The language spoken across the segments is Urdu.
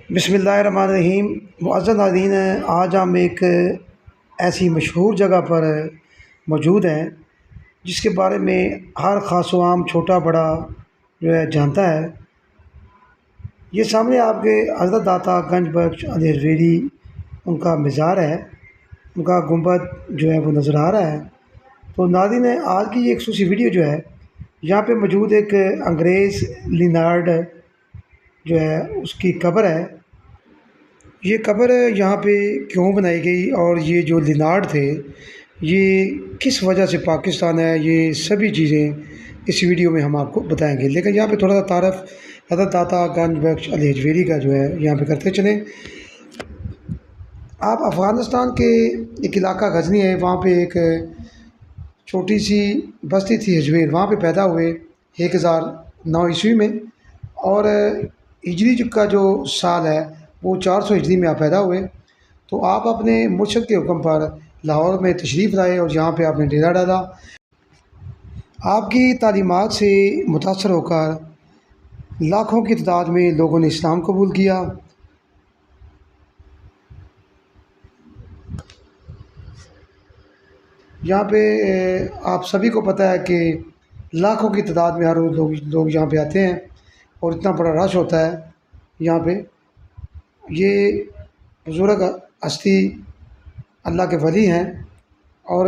بسم اللہ الرحمن الرحیم۔ معزز ناظرین، آج ہم ایک ایسی مشہور جگہ پر موجود ہیں جس کے بارے میں ہر خاص و عام چھوٹا بڑا جو ہے جانتا ہے۔ یہ سامنے آپ کے حضرت داتا گنج بخش علی حجویری ان کا مزار ہے، ان کا گنبد جو ہے وہ نظر آ رہا ہے۔ تو ناظرین، آج کی یہ خصوصی ویڈیو جو ہے یہاں پہ موجود ایک انگریز لینارڈ جو ہے اس کی قبر ہے۔ یہ قبر یہاں پہ کیوں بنائی گئی اور یہ جو لینارڈ تھے یہ کس وجہ سے پاکستان ہے، یہ سبھی چیزیں اس ویڈیو میں ہم آپ کو بتائیں گے۔ لیکن یہاں پہ تھوڑا سا تعارف حضرت داتا گنج بخش علی حجویری کا جو ہے یہاں پہ کرتے چلیں۔ آپ افغانستان کے ایک علاقہ غزنی ہے، وہاں پہ ایک چھوٹی سی بستی تھی حجویر، وہاں پہ پیدا ہوئے 1009 عیسوی میں، اور ہجری کا جو سال ہے وہ 400 ہجری میں آپ پیدا ہوئے۔ تو آپ اپنے مرشد کے حکم پر لاہور میں تشریف لائے اور یہاں پہ آپ نے ڈیرا ڈالا۔ آپ کی تعلیمات سے متاثر ہو کر لاکھوں کی تعداد میں لوگوں نے اسلام قبول کیا۔ یہاں پہ آپ سبھی کو پتہ ہے کہ لاکھوں کی تعداد میں ہر روز لوگ یہاں پہ آتے ہیں اور اتنا بڑا رش ہوتا ہے یہاں پہ۔ یہ بزرگ ہستی اللہ کے ولی ہیں اور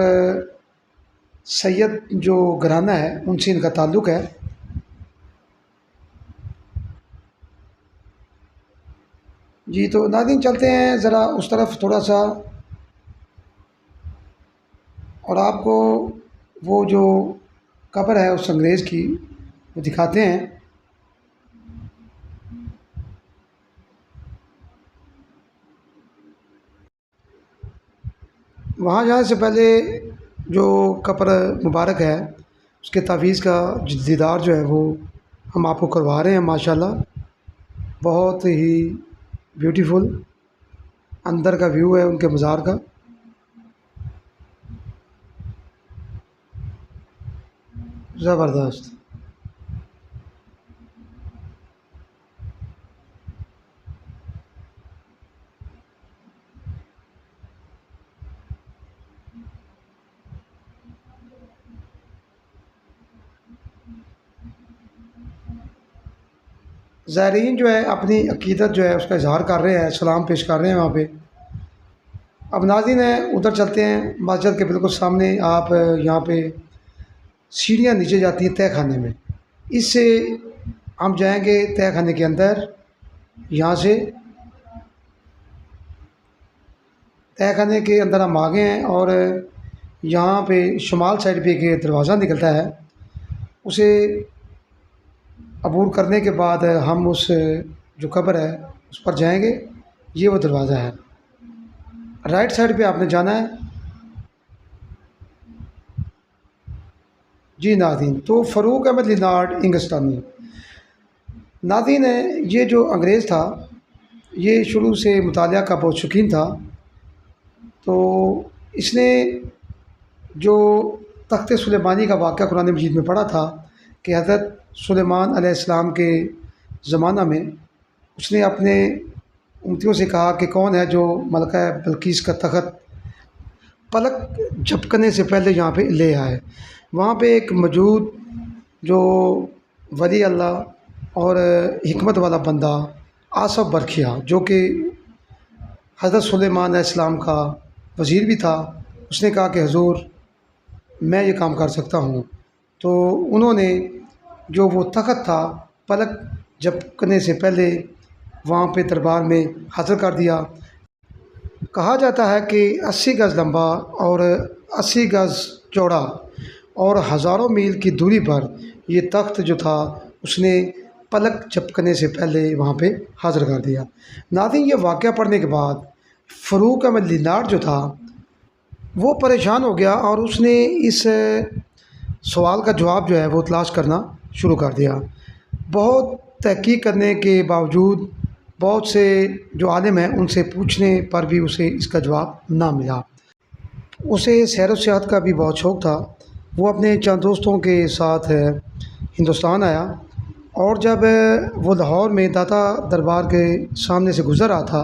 سید جو گھرانہ ہے ان سے ان کا تعلق ہے۔ جی تو ناظرین چلتے ہیں ذرا اس طرف تھوڑا سا، اور آپ کو وہ جو قبر ہے اس انگریز کی وہ دکھاتے ہیں۔ وہاں جانے سے پہلے جو قبر مبارک ہے اس کے تحفظ کا دیدار جو ہے وہ ہم آپ کو کروا رہے ہیں۔ ماشاءاللہ بہت ہی بیوٹیفل اندر کا ویو ہے ان کے مزار کا۔ زبردست۔ زائرین جو ہے اپنی عقیدت جو ہے اس کا اظہار کر رہے ہیں، سلام پیش کر رہے ہیں وہاں پہ۔ اب ناظرین ہیں ادھر چلتے ہیں، مسجد کے بالکل سامنے آپ یہاں پہ سیڑھیاں نیچے جاتی ہیں تہہ خانے میں، اس سے ہم جائیں گے تہہ خانے کے اندر۔ یہاں سے تہہ خانے کے اندر ہم آ گئے ہیں اور یہاں پہ شمال سائڈ پہ ایک دروازہ نکلتا ہے، اسے عبور کرنے کے بعد ہم اس جو قبر ہے اس پر جائیں گے۔ یہ وہ دروازہ ہے، رائٹ سائڈ پہ آپ نے جانا ہے۔ جی ناظرین، تو فاروق احمد لینارڈ انگلستانی ناظرین ہے، یہ جو انگریز تھا یہ شروع سے مطالعہ کا بہت شوقین تھا۔ تو اس نے جو تخت سلیمانی کا واقعہ قرآن مجید میں پڑھا تھا کہ حضرت سلیمان علیہ السلام کے زمانہ میں اس نے اپنے امتیوں سے کہا کہ کون ہے جو ملکہ بلقیس کا تخت پلک جھپکنے سے پہلے یہاں پہ لے آئے۔ وہاں پہ ایک موجود جو ولی اللہ اور حکمت والا بندہ آصف برکھیا، جو کہ حضرت سلیمان علیہ السلام کا وزیر بھی تھا، اس نے کہا کہ حضور میں یہ کام کر سکتا ہوں۔ تو انہوں نے جو وہ تخت تھا پلک جھپکنے سے پہلے وہاں پہ دربار میں حاضر کر دیا۔ کہا جاتا ہے کہ 80 گز لمبا اور 80 گز چوڑا اور ہزاروں میل کی دوری پر یہ تخت جو تھا اس نے پلک جھپکنے سے پہلے وہاں پہ حاضر کر دیا۔ ناظرین یہ واقعہ پڑھنے کے بعد فاروق احمد لینارڈ جو تھا وہ پریشان ہو گیا اور اس نے اس سوال کا جواب جو ہے وہ تلاش کرنا شروع کر دیا۔ بہت تحقیق کرنے کے باوجود بہت سے جو عالم ہیں ان سے پوچھنے پر بھی اسے اس کا جواب نہ ملا۔ اسے سیر و سیاحت کا بھی بہت شوق تھا، وہ اپنے چند دوستوں کے ساتھ ہندوستان آیا اور جب وہ لاہور میں داتا دربار کے سامنے سے گزر رہا تھا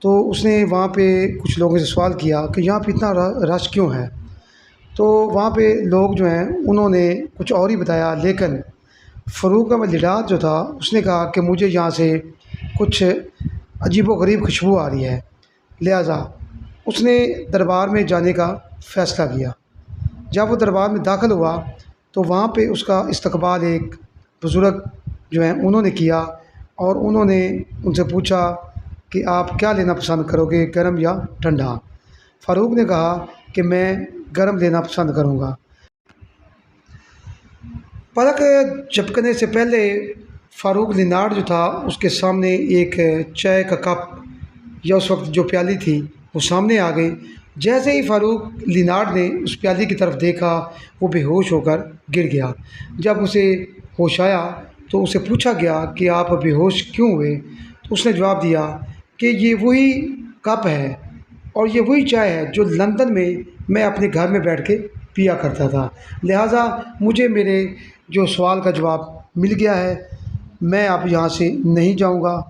تو اس نے وہاں پہ کچھ لوگوں سے سوال کیا کہ یہاں پہ اتنا رش کیوں ہے؟ تو وہاں پہ لوگ جو ہیں انہوں نے کچھ اور ہی بتایا، لیکن فاروق احمد لڈات جو تھا اس نے کہا کہ مجھے یہاں سے کچھ عجیب و غریب خوشبو آ رہی ہے، لہٰذا اس نے دربار میں جانے کا فیصلہ کیا۔ جب وہ دربار میں داخل ہوا تو وہاں پہ اس کا استقبال ایک بزرگ جو ہیں انہوں نے کیا، اور انہوں نے ان سے پوچھا کہ آپ کیا لینا پسند کرو گے، گرم یا ٹھنڈا؟ فاروق نے کہا کہ میں گرم لینا پسند کروں گا۔ پلک جھپکنے سے پہلے فاروق لینارڈ جو تھا اس کے سامنے ایک چائے کا کپ یا اس وقت جو پیالی تھی وہ سامنے آ گئی۔ جیسے ہی فاروق لینارڈ نے اس پیالی کی طرف دیکھا وہ بے ہوش ہو کر گر گیا۔ جب اسے ہوش آیا تو اسے پوچھا گیا کہ آپ بے ہوش کیوں ہوئے؟ تو اس نے جواب دیا کہ یہ وہی کپ ہے اور یہ وہی چائے ہے جو لندن میں اپنے گھر میں بیٹھ کے پیا کرتا تھا، لہٰذا مجھے میرے جو سوال کا جواب مل گیا ہے، میں اب یہاں سے نہیں جاؤں گا۔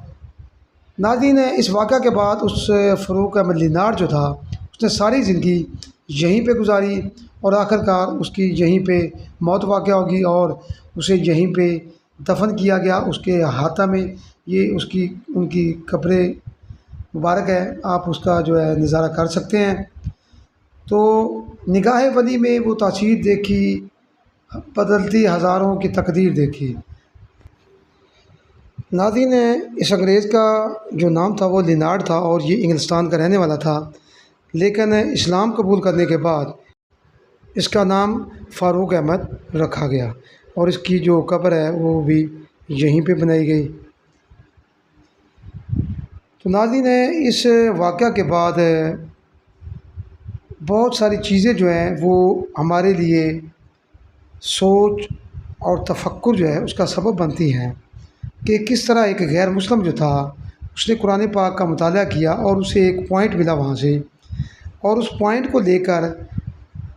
ناظرین، اس واقعہ کے بعد اس فاروق احمد لینارڈ جو تھا اس نے ساری زندگی یہیں پہ گزاری، اور آخر کار اس کی یہیں پہ موت واقع ہوگی اور اسے یہیں پہ دفن کیا گیا۔ اس کے احاطہ میں یہ ان کی قبر مبارک ہے، آپ اس کا جو ہے نظارہ کر سکتے ہیں۔ تو نگاہ ولی میں وہ تاثیر دیکھی، بدلتی ہزاروں کی تقدیر دیکھی۔ ناظرین، اس انگریز کا جو نام تھا وہ لینارڈ تھا اور یہ انگلستان کا رہنے والا تھا، لیکن اسلام قبول کرنے کے بعد اس کا نام فاروق احمد رکھا گیا، اور اس کی جو قبر ہے وہ بھی یہیں پہ بنائی گئی۔ تو ناظرین، اس واقعہ کے بعد بہت ساری چیزیں جو ہیں وہ ہمارے لیے سوچ اور تفکر جو ہے اس کا سبب بنتی ہیں کہ کس طرح ایک غیر مسلم جو تھا اس نے قرآن پاک کا مطالعہ کیا اور اسے ایک پوائنٹ ملا وہاں سے، اور اس پوائنٹ کو لے کر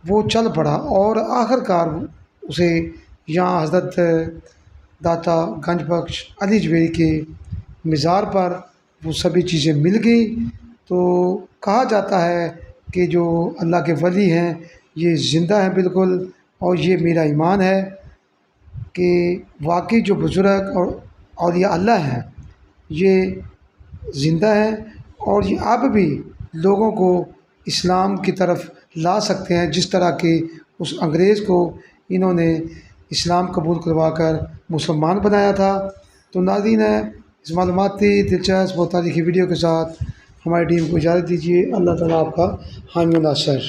وہ چل پڑا، اور آخر کار اسے یہاں حضرت داتا گنج بخش علی جویری کے مزار پر وہ سبھی چیزیں مل گئی۔ تو کہا جاتا ہے کہ جو اللہ کے ولی ہیں یہ زندہ ہیں بالکل، اور یہ میرا ایمان ہے کہ واقعی جو بزرگ اور اولیاء اللہ ہیں یہ زندہ ہیں، اور یہ اب بھی لوگوں کو اسلام کی طرف لا سکتے ہیں، جس طرح کہ اس انگریز کو انہوں نے اسلام قبول کروا کر مسلمان بنایا تھا۔ تو ناظرین، اس معلوماتی دلچسپ اور تاریخی ویڈیو کے ساتھ ہماری ٹیم کو اجازت دیجیے۔ اللہ تعالیٰ آپ کا حامی و ناصر۔